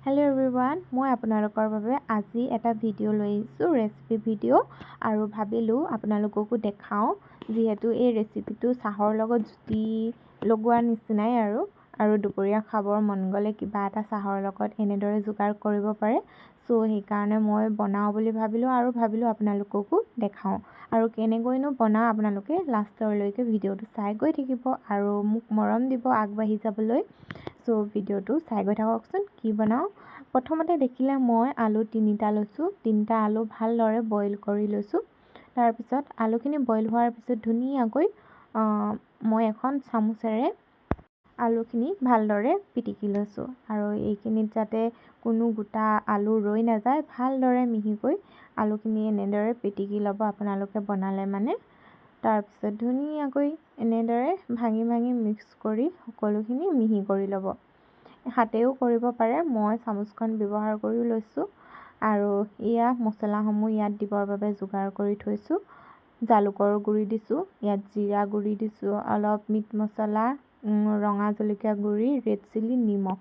hello everyone मैं आपनालोकर बारे আজি এটা ভিডিও লৈ আহিছো ৰেচিপি ভিডিও আৰু ভাবিলো আপোনালোককো দেখাও যেহেতু এই ৰেচিপিটো চাহৰ লগত জুতি লগোৱা নিচিনাই আৰু দুপৰীয়া খাবৰ মন গলে কিবা এটা চাহৰ লগত এনেদৰে যোগাৰ কৰিব পাৰে সো সেই কাৰণে মই বনাও বুলি ভাবিলো আপোনালোককো দেখাও আৰু কেনেকৈনো বনাও আপোনালোকে লাষ্টৰলৈকে ভিডিওটো চাই গৈ থাকিব আৰু মোক মৰম দিব আগবাঢ়ি যাবলৈ সো ভিডিওটো চাই গৈ থাককচোন কি বনাও প্ৰথমতে দেখিলে মই আলু 3টা লৈছো 3টা আলু ভালদৰে বইল কৰি লৈছো তাৰ পিছত আলুখিনি বইল হোৱাৰ পিছত ধুনিয়াকৈ মই এখন চামুচেৰে আলুখিনি ভালদৰে পিটিকি লৈছো আৰু এইখিনিত যাতে কোনো গোটা আলু ৰৈ নাযায় ভালদৰে মিহিকৈ আলুখিনি এনেদৰে পিটিকি লব আপোনালোকে বনালে মানে তাৰ পিছত ধুনিয়াকৈ এনেদৰে ভাঙি মিক্স কৰি সকলোখিনি মিহি কৰি লব হাতেও কৰিব পাৰে মই চামুচখন ব্যৱহাৰ কৰি লৈছো আৰু ইয়া মছলাসমূহ ইয়াত দিবৰ বাবে যোগাৰ কৰি থৈছো জালুকৰ গুৰি দিছো ইয়াত জিৰা গুৰি দিছো অলপ মিট মছলা ৰঙা জলকীয়া গুৰি ৰেড চিলি নিমখ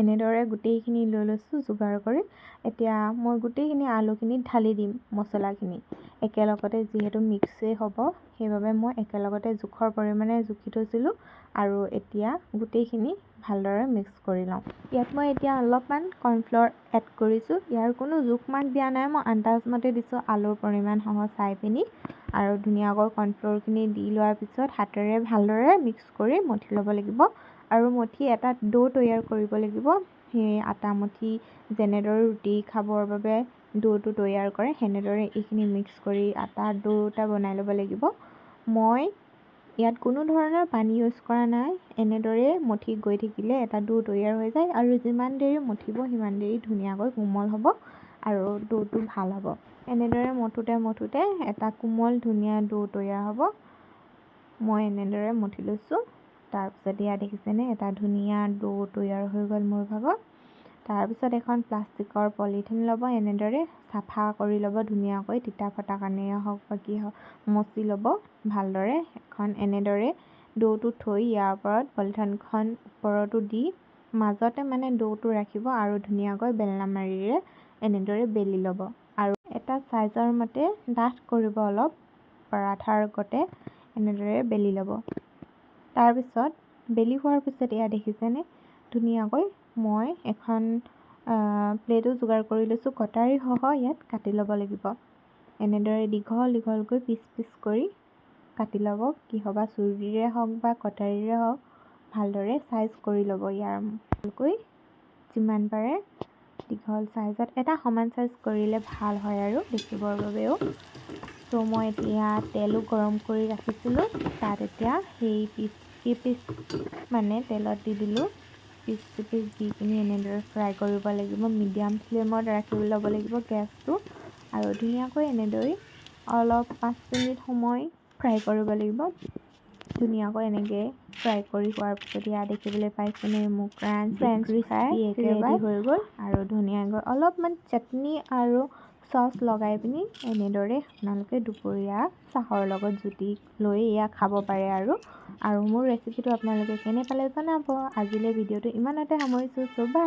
এনেদৰে গুটেইখিনি লৈ লৈছো যোগাৰ কৰি এতিয়া মই গুটেইখিনি আলুখিনি ঢালি দিম মছলাখিনি একেলগতে যেহেতু মিক্সে হ'ব সেইবাবে মই একেলগতে জোখৰ পৰিমাণে জুখি থৈছিলো আৰু এতিয়া গুটেইখিনি ভালদৰে মিক্স কৰি লওঁ ইয়াত মই এতিয়া অলপমান কৰ্নফ্লোৰ এড কৰিছো ইয়াৰ কোনো জোখ মাখ দিয়া নাই মই আন্দাজ মতে দিছো আলুৰ পৰিমাণ সহ চাই পিনি আৰু ধুনিয়াকৈ কৰ্নফ্লোৰখিনি দি লোৱাৰ পিছত হাতেৰে ভালদৰে মিক্স কৰি মঠি ল'ব লাগিব আৰু মঠি এটা ডো তৈয়াৰ কৰিব লাগিব সেই আটা মঠি যেনেদৰে ৰুটি খাবৰ বাবে ডোটো তৈয়াৰ কৰে হেনেদৰে এইখিনি মিক্স কৰি আটা ডো এটা বনাই ল'ব লাগিব মই ইয়াত কোনো ধৰণৰ পানী ইউজ কৰা নাই এনেদৰে মঠি গৈ থাকিলে এটা ডো তৈয়াৰ হৈ যায় আৰু যিমান দেৰি মঠিব সিমান দেৰি ধুনিয়াকৈ কোমল হ'ব আৰু ডোটো ভাল হ'ব এনেদৰে মঠুতে এটা কোমল ধুনিয়া ডো তৈয়াৰ হ'ব মই এনেদৰে মঠি লৈছো তাৰ পিছত ইয়া দেখিছেনে এটা ধুনিয়া ডো তৈয়াৰ হৈ গল মোৰ ভাগৰ তাৰ পিছত এখন প্লাষ্টিকৰ পলিথিন লব এনেদৰে সাফা কৰি লব ধুনিয়াকৈ তিতা ফটা কানে হওক বাকি মচি লব ভালদৰে এখন এনেদৰে ডোটো থৈ ইয়াৰ ওপৰত পলিথিনখন ওপৰটো দি মাজতে মানে ডোটো ৰাখিব আৰু ধুনিয়াকৈ বেলনা মাৰিৰে এনেদৰে বেলি লব আৰু এটা সাইজৰ মতে ডাঠ কৰিব অলপ পৰাঠাৰ গতে এনেদৰে বেলি লব তাৰ পিছত বেলি হোৱাৰ পিছত ইয়া দেখিছেনে ধুনিয়াকৈ মই এখন প্লেটো যোগাৰ কৰি লৈছো কটাৰী সহ ইয়াত কাটি ল'ব লাগিব এনেদৰে দীঘলকৈ পিচ কৰি কাটি ল'ব কি হবা চুৰিৰে হওক বা কটাৰীৰে হওক ভালদৰে সাইজ কৰি ল'ব ইয়াৰ ভালকৈ যিমান পাৰে দীঘল সাইজত এটা সমান সাইজ কৰিলে ভাল হয় আৰু দেখিবৰ বাবেও তো মই এতিয়া তেলো গৰম কৰি ৰাখিছিলো তাত এতিয়া সেই পিচ মানে তেলত দি দিলো পিচ দি কিনি এনেদৰে ফ্ৰাই কৰিব লাগিব মিডিয়াম ফ্লেমত ৰাখি ল'ব লাগিব গেছটো আৰু ধুনিয়াকৈ এনেদৰে অলপ 5 মিনিট সময় ফ্ৰাই কৰিব লাগিব ধুনিয়াকৈ এনেকৈ ফ্ৰাই কৰি হোৱাৰ পিছত ইয়া দেখিবলৈ পাইছেনে মোক ফ্ৰেঞ্চ ফ্ৰাই ৰেডি হৈ গ'ল আৰু ধুনিয়াকৈ অলপমান চাটনি আৰু সস লগাই পিনি এনেদৰে আপোনালোকে দুপৰীয়া চাহৰ লগত জুতি লৈ ইয়া খাব পাৰে আৰু মোৰ ৰেচিপিটো আপোনালোকে কেনে পালে জনাব আজিলৈ ভিডিওটো ইমানতে সামৰিছো সো বাই